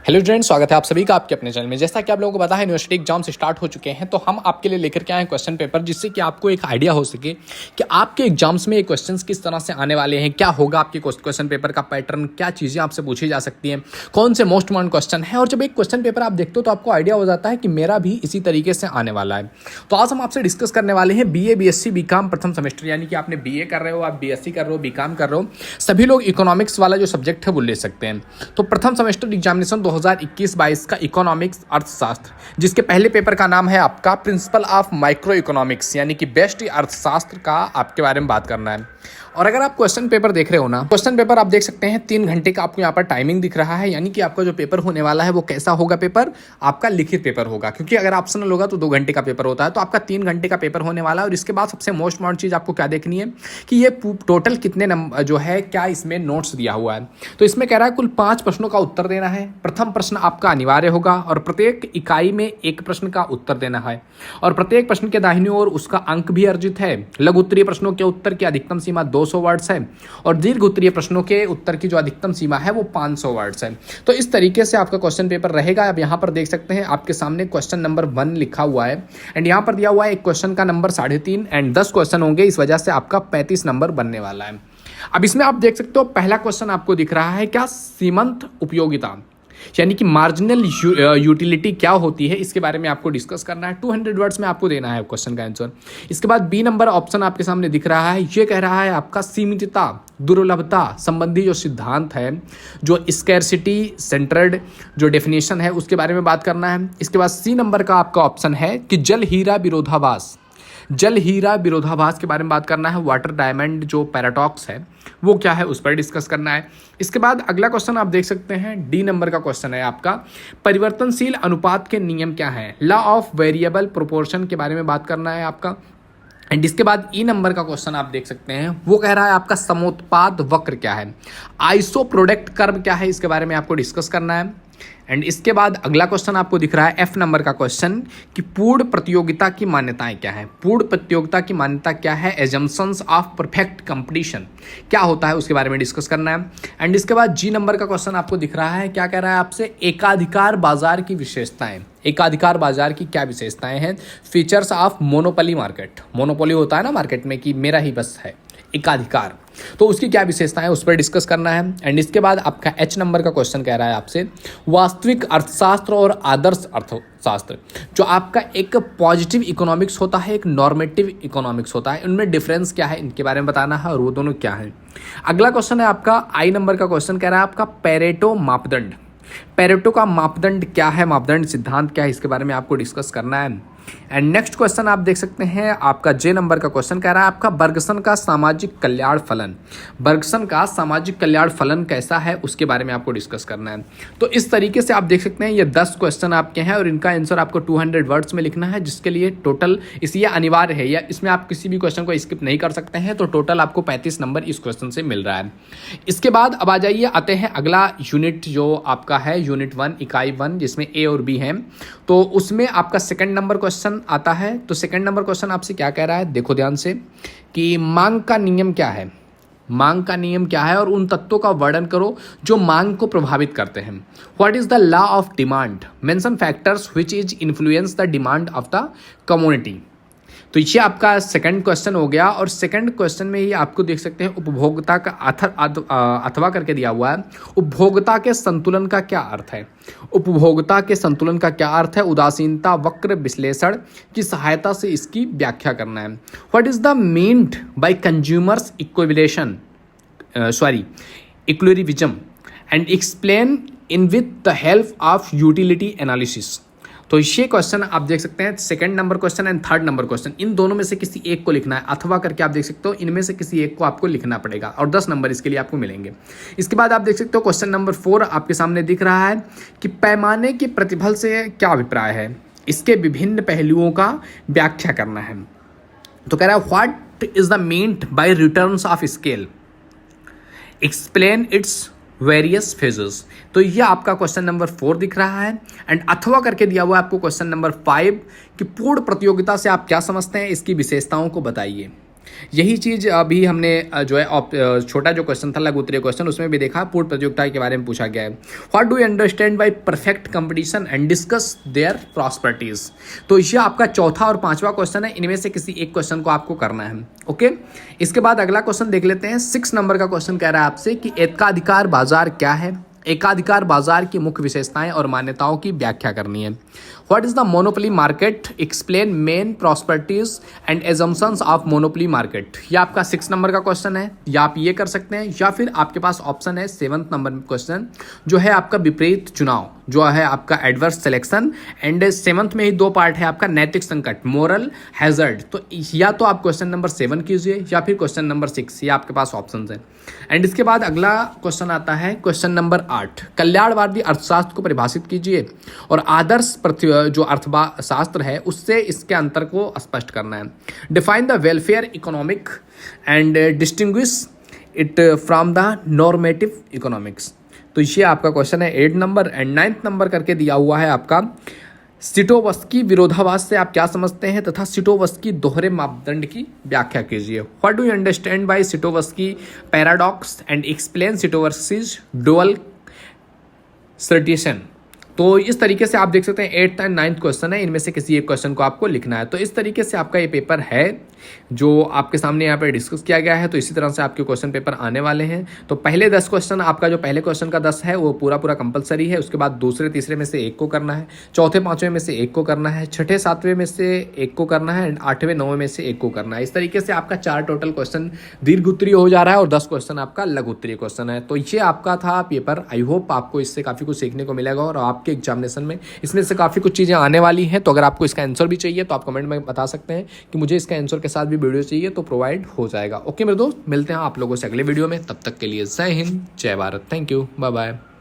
Hello students, स्वागत है आप सभी का आपके अपने चैनल में। जैसा कि आप लोगों को पता है यूनिवर्सिटी एग्जाम्स स्टार्ट हो चुके हैं, तो हम आपके लिए लेकर के आए क्वेश्चन पेपर, जिससे कि आपको एक आइडिया हो सके कि आपके एग्जाम्स में ये क्वेश्चंस किस तरह से आने वाले हैं, क्या होगा आपके क्वेश्चन पेपर का पैटर्न, क्या चीज़ें आपसे पूछी जा सकती हैं, कौन से मोस्ट इम्पॉर्टेंट क्वेश्चन है। और जब एक क्वेश्चन पेपर आप देखते हो तो आपको आइडिया हो जाता है कि मेरा भी इसी तरीके से आने वाला है। तो आज हम आपसे डिस्कस करने वाले हैं BA BSc BCom प्रथम सेमेस्टर, यानी कि आपने BA कर रहे हो, आप BSc कर रहे हो, BCom कर रहे हो, सभी लोग इकोनॉमिक्स वाला जो सब्जेक्ट है वो ले सकते हैं। तो प्रथम सेमेस्टर एग्जामिनेशन 2021-22 इसका इकोनॉमिक्स अर्थशास्त्र, जिसके पहले पेपर का नाम है आपका प्रिंसिपल ऑफ माइक्रो इकोनॉमिक्स, यानी कि बेस्ट अर्थशास्त्र का आपके बारे में बात करना है। और अगर आप क्वेश्चन पेपर देख रहे हो ना, क्वेश्चन पेपर आप देख सकते हैं 3 घंटे का आपको यहाँ पर टाइमिंग दिख रहा है, यानी कि आपका जो पेपर होने वाला है वो कैसा होगा, पेपर आपका लिखित पेपर होगा, क्योंकि अगर ऑप्शनल होगा तो 2 घंटे का पेपर होता है, तो आपका 3 घंटे का पेपर होने वाला है। और इसके बाद सबसे मोस्ट इम्पॉर्टेंट चीज़ आपको क्या देखनी है कि ये टोटल कितने नंबर जो है, क्या इसमें नोट्स दिया हुआ है। तो इसमें कह रहा है कुल 5 प्रश्नों का उत्तर देना है। प्रथम प्रश्न आपका अनिवार्य होगा और प्रत्येक इकाई में 1 प्रश्न का उत्तर देना है, और प्रत्येक प्रश्न के दाहिनी ओर उसका अंक भी अर्जित है। लघु उत्तरीय प्रश्नों के उत्तर की अधिकतम सीमा 200 वर्ड्स है, और दीर्घ उत्तरीय प्रश्नों के उत्तर की जो अधिकतम सीमा है वो 500 वर्ड्स है। तो इस तरीके से आपका क्वेश्चन पेपर रहेगा। अब यहाँ पर देख सकते हैं आपके सामने क्वेश्चन नंबर 1 लिखा हुआ है, एंड यहाँ पर दिया हुआ है एक क्वेश्चन का नंबर 3.5 एंड 10 क्वेश्चन होंगे, इस वजह से आपका 35 नंबर बनने वाला है। अब इसमें आप देख सकते हो पहला क्वेश्चन आपको दिख रहा है क्या, सीमांत उपयोगिता यानी कि मार्जिनल यूटिलिटी क्या होती है, इसके बारे में आपको डिस्कस करना है। 200 वर्ड्स में आपको देना है क्वेश्चन का आंसर। इसके बाद बी नंबर ऑप्शन आपके सामने दिख रहा है, ये कह रहा है आपका सीमितता दुर्लभता संबंधी जो सिद्धांत है, जो स्कैरसिटी सेंटर्ड जो डेफिनेशन है, उसके बारे में बात करना है। इसके बाद सी नंबर का आपका ऑप्शन है कि जल हीरा विरोधाभास के बारे में बात करना है। वाटर डायमंड जो पैराडॉक्स है वो क्या है, उस पर डिस्कस करना है। इसके बाद अगला क्वेश्चन आप देख सकते हैं डी नंबर का क्वेश्चन है आपका, परिवर्तनशील अनुपात के नियम क्या है, लॉ ऑफ वेरिएबल प्रोपोर्शन के बारे में बात करना है आपका। एंड इसके बाद ई नंबर का क्वेश्चन आप देख सकते हैं, वो कह रहा है आपका समोत्पाद वक्र क्या है, आइसो प्रोडक्ट कर्व क्या है, इसके बारे में आपको डिस्कस करना है। एंड इसके बाद अगला क्वेश्चन आपको दिख रहा है एफ नंबर का क्वेश्चन कि पूर्ण प्रतियोगिता की मान्यताएं क्या है, पूर्ण प्रतियोगिता की मान्यता क्या है, एजम्पशंस ऑफ परफेक्ट कंपटीशन क्या होता है, उसके बारे में डिस्कस करना है। एंड इसके बाद जी नंबर का क्वेश्चन आपको दिख रहा है, क्या कह रहा है आपसे, एकाधिकार बाजार की विशेषताएं, एकाधिकार बाजार की क्या विशेषताएं हैं, features of monopoly market, monopoly होता है ना मार्केट में कि मेरा ही बस है, एकाधिकार, तो उसकी क्या विशेषताएं है उस पर डिस्कस करना है। एंड इसके बाद आपका एच नंबर का क्वेश्चन कह रहा है आपसे वास्तविक अर्थशास्त्र और आदर्श अर्थशास्त्र, जो आपका एक पॉजिटिव इकोनॉमिक्स होता है, एक नॉर्मेटिव इकोनॉमिक्स होता है, उनमें डिफरेंस क्या है, इनके बारे में बताना है, और वो दोनों क्या है। अगला क्वेश्चन है आपका आई नंबर का क्वेश्चन कह रहा है आपका पेरेटो मापदंड, पेरेटो का मापदंड क्या है, मापदंड सिद्धांत क्या है, इसके बारे में आपको डिस्कस करना है। एंड नेक्स्ट क्वेश्चन आप देख सकते हैं आपका जे नंबर का क्वेश्चन कह रहा है आपका बर्गसन का सामाजिक कल्याण फलन, बर्गसन का सामाजिक कल्याण फलन कैसा है, उसके बारे में आपको डिस्कस करना है। तो इस तरीके से आप देख सकते हैं ये 10 क्वेश्चन आपके हैं, और इनका आंसर आपको 200 वर्ड्स में लिखना है, जिसके लिए टोटल इसलिए अनिवार्य है, या इसमें आप किसी भी क्वेश्चन को स्किप नहीं कर सकते हैं, तो टोटल आपको 35 नंबर इस क्वेश्चन से मिल रहा है। इसके बाद अब आ जाइए, आते हैं अगला यूनिट जो आपका है यूनिट 1 इकाई 1, जिसमें ए और बी है। तो उसमें आपका सेकंड नंबर क्वेश्चन आता है। तो सेकंड नंबर क्वेश्चन आपसे क्या कह रहा है, देखो ध्यान से, कि मांग का नियम क्या है, मांग का नियम क्या है, और उन तत्वों का वर्णन करो जो मांग को प्रभावित करते हैं। What is the law of demand, mention factors which is influence the demand of the community. तो ये आपका सेकंड क्वेश्चन हो गया। और सेकंड क्वेश्चन में ही आपको देख सकते हैं उपभोक्ता का अथवा करके दिया हुआ है, उपभोक्ता के संतुलन का क्या अर्थ है, उपभोक्ता के संतुलन का क्या अर्थ है, उदासीनता वक्र विश्लेषण की सहायता से इसकी व्याख्या करना है। What is the meant by consumers equilibration equilibrium and explain in with the help of utility analysis. तो ये क्वेश्चन आप देख सकते हैं, second number question and third number question, इन दोनों में से किसी एक को लिखना है, अथवा करके आप देख सकते हो, इनमें से किसी एक को आपको लिखना पड़ेगा, और 10 नंबर इसके लिए आपको मिलेंगे। इसके बाद आप देख सकते हो क्वेश्चन नंबर 4 आपके सामने दिख रहा है कि पैमाने के प्रतिफल से क्या अभिप्राय है, इसके विभिन्न पहलुओं का व्याख्या करना है। तो कह रहा है what is the meant bye returns of scale, explain its various phases. तो ये आपका क्वेश्चन नंबर 4 दिख रहा है। एंड अथवा करके दिया हुआ है आपको क्वेश्चन नंबर 5 कि पूर्ण प्रतियोगिता से आप क्या समझते हैं, इसकी विशेषताओं को बताइए। यही चीज़ अभी हमने जो है छोटा जो क्वेश्चन था लघु उत्तरीय क्वेश्चन, उसमें भी देखा पूर्ण प्रतियोगिता के बारे में पूछा गया है। What do you understand by perfect competition and discuss their prosperities. तो ये आपका चौथा और पांचवा क्वेश्चन है, इनमें से किसी एक क्वेश्चन को आपको करना है। ओके, इसके बाद अगला क्वेश्चन देख लेते हैं। 6 नंबर का क्वेश्चन कह रहा है आपसे कि एकाधिकार बाजार क्या है, एकाधिकार बाजार की मुख्य विशेषताएं और मान्यताओं की व्याख्या करनी है। What is the monopoly market, explain main prosperities and assumptions of monopoly market. ये आपका 6 नंबर का क्वेश्चन है, या आप ये कर सकते हैं, या फिर आपके पास ऑप्शन है 7 नंबर क्वेश्चन जो है आपका विपरीत चुनाव, जो है आपका एडवर्स सिलेक्शन, एंड 7th में ही 2 पार्ट है आपका नैतिक संकट, मोरल हैजर्ड। तो या तो आप क्वेश्चन नंबर 7 कीजिए या फिर क्वेश्चन नंबर 6, ये आपके पास ऑप्शन है। एंड इसके बाद अगला क्वेश्चन आता है क्वेश्चन नंबर 8, कल्याणवादी अर्थशास्त्र को परिभाषित कीजिए और आदर्श जो अर्थशास्त्र है उससे इसके अंतर को स्पष्ट करना है। Define the welfare economic and distinguish it from the normative economics. तो ये आपका क्वेश्चन है 8 नंबर। एंड 9th नंबर करके दिया हुआ है आपका सिटोवस्की विरोधाभास से आप क्या समझते हैं तथा सिटोवस्की दोहरे मापदंड की व्याख्या कीजिए। What do you understand by Scitovsky paradox and explain Scitovsky's dual criterion. तो इस तरीके से आप देख सकते हैं 8th एंड 9th क्वेश्चन है, इनमें से किसी एक क्वेश्चन को आपको लिखना है। तो इस तरीके से आपका ये पेपर है जो आपके सामने यहाँ पे डिस्कस किया गया है। तो इसी तरह से आपके क्वेश्चन पेपर आने वाले हैं। तो पहले 10 क्वेश्चन, आपका जो पहले क्वेश्चन का 10 है वो पूरा कंपलसरी है। उसके बाद दूसरे तीसरे में से एक को करना है, चौथे पाँचवें में से एक को करना है, छठे सातवें में से एक को करना है, एंड 8वें 9वें में से एक को करना है। इस तरीके से आपका 4 टोटल क्वेश्चन दीर्घ उत्तरीय हो जा रहा है और 10 क्वेश्चन आपका लघु उत्तरीय क्वेश्चन है। तो ये आपका था पेपर। आई होप आपको इससे काफ़ी कुछ सीखने को मिलेगा और आपके एग्जामिनेशन में इसमें से काफ़ी कुछ चीज़ें आने वाली हैं। तो अगर आपको इसका आंसर भी चाहिए तो आप कमेंट में बता सकते हैं कि मुझे इसका आंसर के साथ भी वीडियो चाहिए, तो प्रोवाइड हो जाएगा। ओके मेरे दोस्त, मिलते हैं आप लोगों से अगले वीडियो में। तब तक के लिए जय हिंद, जय Bharat, thank you, bye bye.